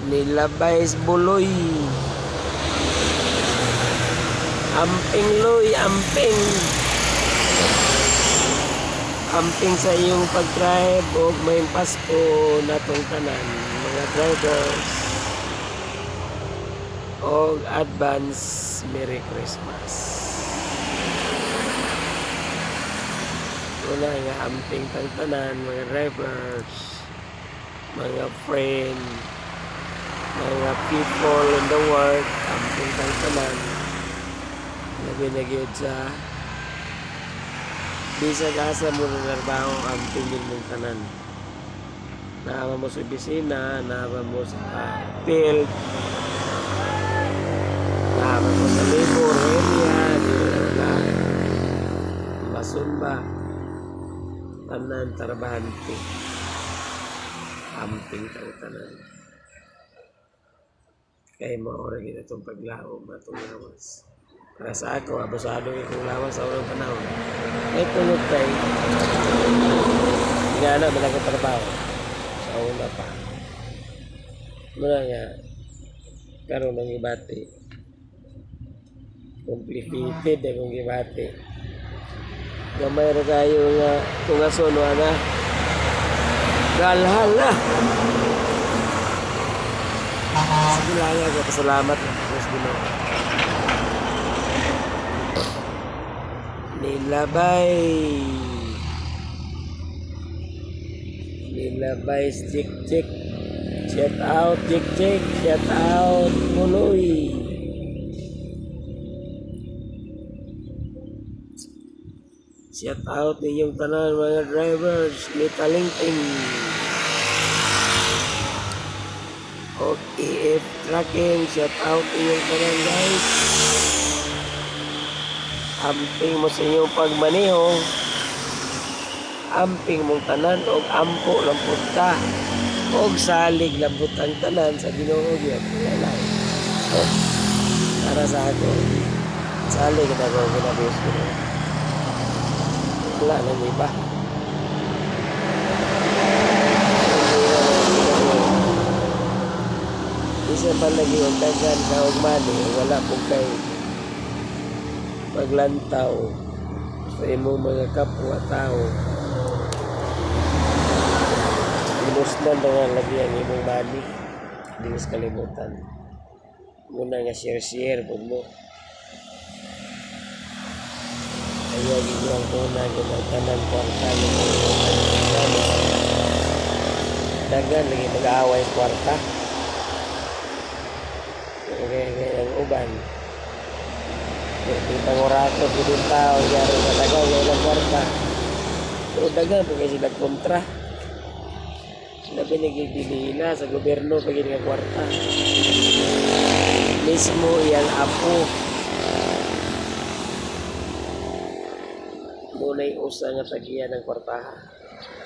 Nilabay buloy. Amping loy, amping. Amping sa iyong pag-drive o may Pasko natong tanan mga drivers. O advance Merry Christmas. Wala nga amping tang tanan mga drivers, mga friend, mga people in the world, amping tang tanan. Labi na gyud sa bisag asa mo na narbaho amping din mong tanan. Naama mo sa opisina, naama mo sa field, naama mo sa labor area, Basumba, tanan trabahante, amping kang tanan. Kaya maura kita itong paglao, matong lawas. Para sa ako, abusado ikong lawas sa unang panahon. May tulog kay nga na, malaking trabaho sa una pa. Muna nga, karoon ng ibati. Complicated akong ibati. Gamay na tayo nga tungason na galhal na. Sige lang nga, pasalamat na. Mas ginawa. Nilabay stick check. Shout out check check. Shout out Buloy. Shout out ninyong tanan mga drivers ni Talingting o EF Trucking. Shout out ninyong tanan guys. Amping mo sa inyong pagmaneho, amping mong tanan o ampo lang punta o salig lambot ang tanan sa Ginoo gyud. Para sa ako, salig na ko ginabis ko. Wala nang iba. Isa pa lagi ang dagan sa ugmani, wala po kay paglantaw sa imong mga kapwa-tao. Inusnan na nga lagi ang imong mani. Hindi mas kalimutan. Muna nga share-share po mo. Kaya gigawang ko na ginagtanan kwarta yung dagan lagi mag-aaway kwarta. Kaya ang uban. Di pangurato din tao yari na tagaw ng kwarta. Pero dagan po kasi nagkontra. Sila pinagigili na sa gobyerno pag nga kwarta. Mismo iyang apo. Muna'y usa nga tagiyan ng kwartahan.